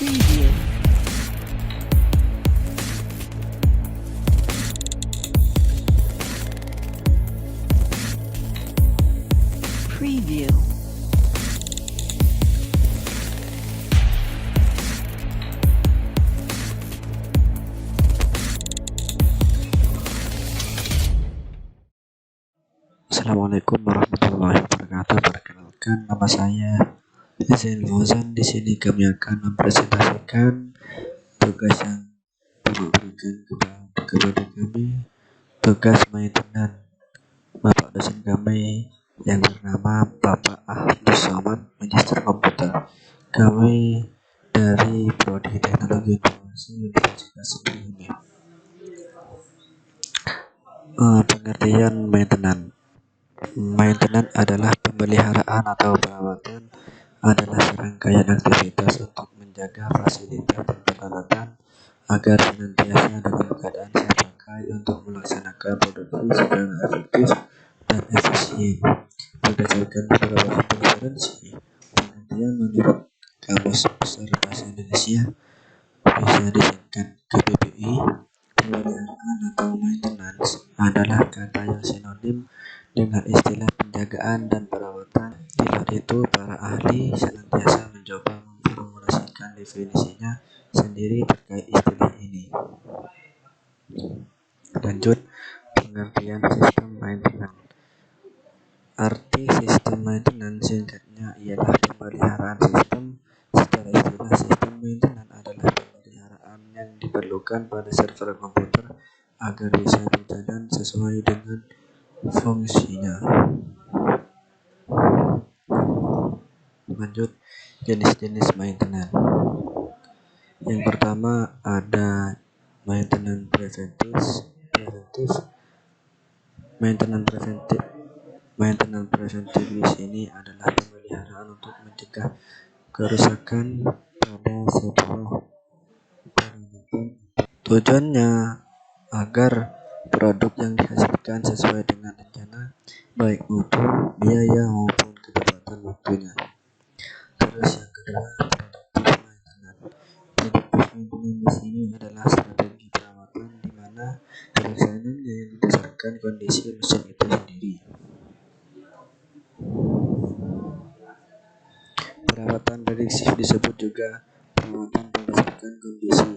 Preview. Preview. Assalamualaikum warahmatullahi wabarakatuh. Perkenalkan, nama saya Zain Fauzan. Di sini kami akan mempresentasikan tugas yang diberikan kepada kami, tugas maintenance Bapak dosen kami yang bernama Bapak Ahlus Somad, Magister Komputer. Kami dari Prodi Teknologi Informasi Universitas ini. Pengertian maintenance. Maintenance adalah pemeliharaan atau perawatan adalah serangkaian aktivitas untuk menjaga fasilitas dan peralatan agar senantiasa dalam keadaan siap pakai untuk melaksanakan produksi secara efektif dan efisien. Berdasarkan beberapa referensi pengertian menurut Kamus Besar Bahasa Indonesia bisa disingkat KBBI. Pemeliharaan atau maintenance adalah kata yang sinonim dengan istilah penjagaan dan perawatan. Di luar itu, para ahli senantiasa mencoba memformulasikan definisinya sendiri terkait istilah ini. Lanjut, pengertian sistem maintenance. Arti sistem maintenance singkatnya ialah pemeliharaan sistem. Secara istilah, sistem maintenance adalah pemeliharaan yang diperlukan pada server komputer agar bisa berjalan sesuai dengan fungsinya. Lanjut, jenis-jenis maintenance. Yang pertama ada maintenance preventif. Maintenance preventif di sini adalah pemeliharaan untuk mencegah kerusakan pada sebuah peralatan. Tujuannya agar produk yang dihasilkan sesuai dengan rencana, baik mutu, biaya maupun ketepatan waktunya. Terus yang kedua, predictive maintenance. Predictive maintenance di sini adalah strategi perawatan di mana pelaksanaannya berdasarkan kondisi mesin itu sendiri. Perawatan prediktif disebut juga perawatan berdasarkan kondisi,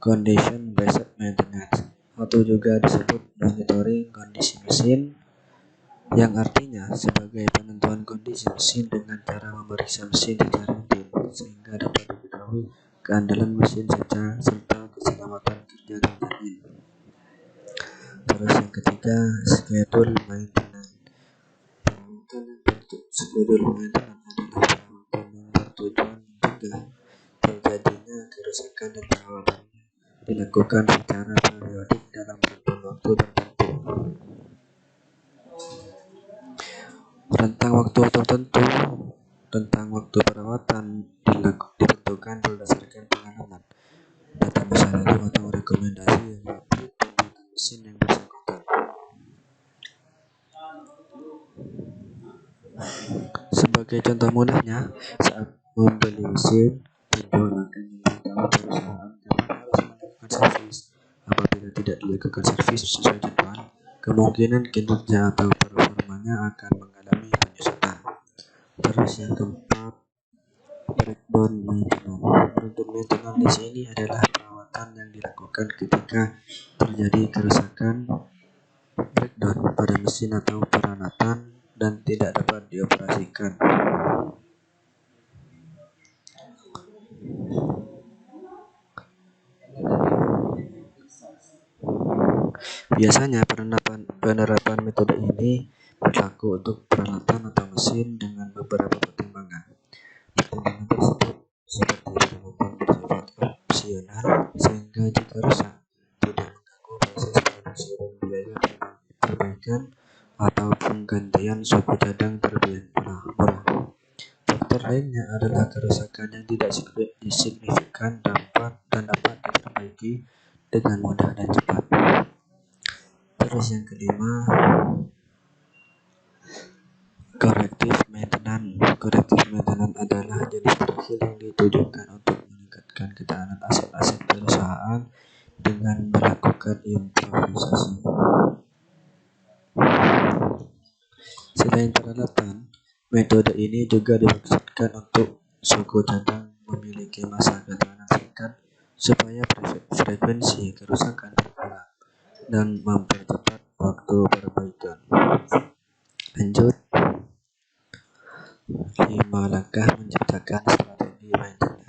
condition based maintenance, atau juga disebut monitoring kondisi mesin, yang artinya sebagai penentuan kondisi mesin dengan cara memeriksa mesin secara rutin sehingga dapat diketahui keandalan mesin serta keselamatan kerja terjamin. Terus yang ketiga, schedule maintenance. Perawatan yang bentuk schedule maintenance adalah perawatan yang bertujuan mencegah terjadinya kerusakan dan perawatannya dilakukan secara periodik dalam rentang waktu tertentu. Rentang waktu tertentu tentang waktu perawatan ditentukan berdasarkan pengalaman, data masa lalu atau rekomendasi yang wajib pembuatan mesin yang bersangkutan. Sebagai contoh mudahnya, saat membeli mesin, penjual akan memberitahu perusahaan kapan harus melakukan servis. Apabila tidak dilakukan servis sesuai jadwal, kemungkinan kinerja atau performanya akan mengalami penyusutan. Terus yang keempat, breakdown maintenance. Breakdown maintenance di sini adalah perawatan yang dilakukan ketika terjadi kerusakan breakdown pada mesin atau peralatan dan tidak dapat dioperasikan. Biasanya penerapan metode ini berlaku untuk peralatan atau mesin dengan beberapa pertimbangan. Pertimbangan tersebut seperti perawatan bersifat opsional sehingga jika rusak tidak mengganggu proses produksi dan biaya perbaikan atau penggantian suku cadang terbilang murah. Faktor lainnya adalah kerusakan yang tidak signifikan dan dapat diperbaiki dengan mudah dan cepat. Terus yang kelima, corrective maintenance. Corrective maintenance adalah jenis terakhir yang ditujukan untuk meningkatkan meningkatkan ketahanan aset-aset perusahaan dengan melakukan improvisasi. Selain peralatan, metode ini juga dimaksudkan untuk suku cadang memiliki masa ketahanan singkat supaya frekuensi kerusakan berkurang dan mempercepat waktu perbaikan. Lanjut, 5 langkah menciptakan strategi maintenance.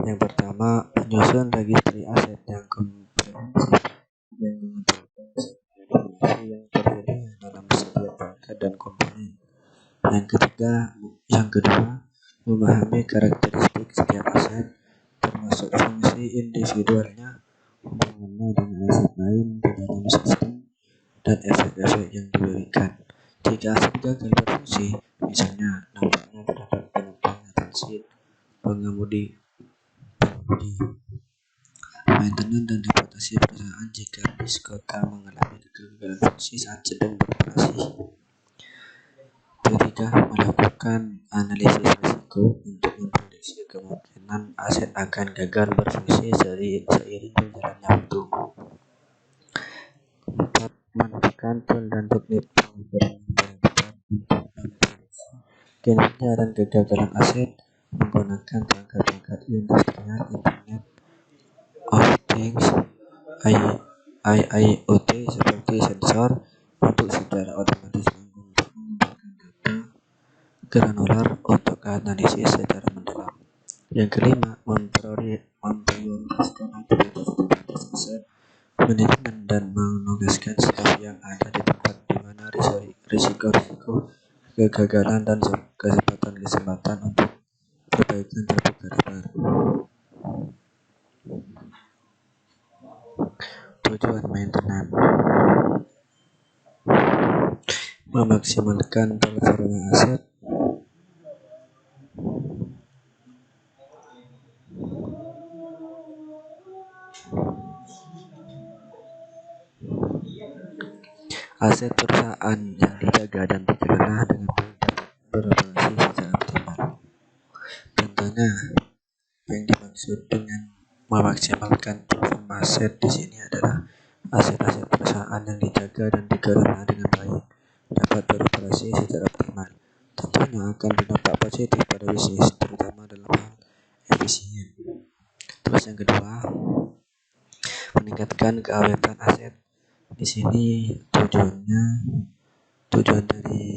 Yang pertama, menyusun registry aset yang komprehensif yang mengumpulkan semua yang tersedia dalam setiap perangkat dan komponen. Yang kedua, memahami karakteristik setiap aset, termasuk fungsi individualnya, hubungannya dengan aset lain di dalam sistem, dan efek-efek yang diberikan. Jika aset gagal berfungsi, misalnya dampaknya terhadap penumpang transit, pengemudi, maintenance dan reputasi perusahaan jika bis kota mengalami kegagalan fungsi saat sedang beroperasi. Ketiga, melakukan analisis risiko untuk memprediksi kemungkinan aset akan gagal berfungsi seiring berjalannya waktu. 4. Menemukan tool dan teknik pengukuran yang paling tepat untuk memprediksi kinerja dan kegagalan aset menggunakan perangkat-perangkat industrial Internet of Things IIoT seperti sensor untuk secara otomatis mengumpulkan data granular untuk analisis secara mendalam. Yang kelima, memprioritaskan aktivitas aset manajemen dan menugaskan staf yang ada di tempat di mana risiko-risiko kegagalan dan kesempatan untuk perbaikan terbuka lebar. Tujuan maintenance: memaksimalkan performa aset, aset perusahaan yang dijaga dan dikelola dengan baik dapat beroperasi secara optimal. Contohnya, yang dimaksud dengan memaksimalkan performa aset di sini adalah aset-aset perusahaan yang dijaga dan dikelola dengan baik dapat beroperasi secara optimal. Tentunya akan berdampak positif pada bisnis, terutama dalam hal efisien. Terus yang kedua, meningkatkan keawetan aset. Di sini tujuan dari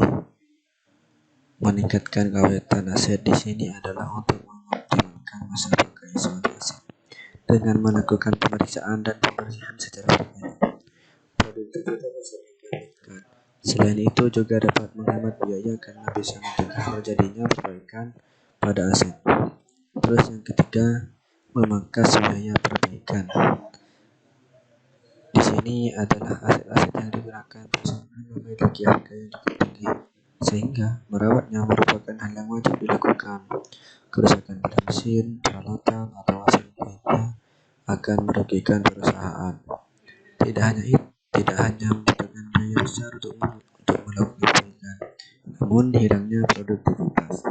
meningkatkan keawetan aset di sini adalah untuk mengoptimalkan masa pakai suatu aset dengan melakukan pemeriksaan dan pembersihan secara berkala. Produktivitas aset ditingkatkan. Selain itu juga dapat menghemat biaya karena bisa mencegah terjadinya perbaikan pada aset. Terus yang ketiga, memangkas biaya perbaikan. Di sini adalah aset-aset yang digunakan perusahaan memiliki harga yang cukup tinggi sehingga merawatnya merupakan hal yang wajib dilakukan. Kerusakan pada mesin, peralatan, atau aset lainnya akan merugikan perusahaan. Tidak hanya membutuhkan biaya besar untuk melakukan perbaikan, namun hilangnya produktivitas.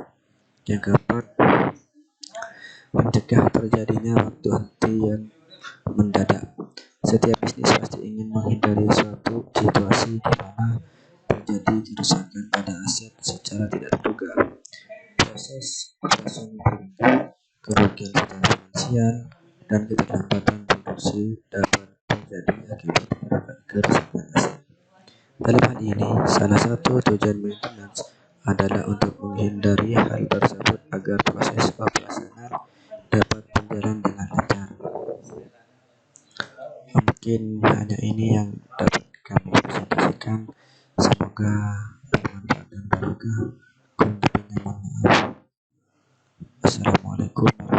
Yang keempat, mencegah terjadinya waktu henti yang mendadak. Setiap bisnis pasti ingin menghindari suatu situasi di mana terjadi kerusakan pada aset secara tidak terduga. Proses operasional kerugian secara finansial, dan keterlambatan produksi dapat terjadi akibat kerusakan aset. Dalam hal ini, salah satu tujuan maintenance adalah untuk menghindari hal tersebut agar proses operasional dapat berjalan dengan lancar. Mungkin hanya ini yang dapat kami presentasikan. Semoga bermanfaat dan barokah. Kurang lebihnya mohon maaf. Assalamualaikum warahmatullahi wabarakatuh.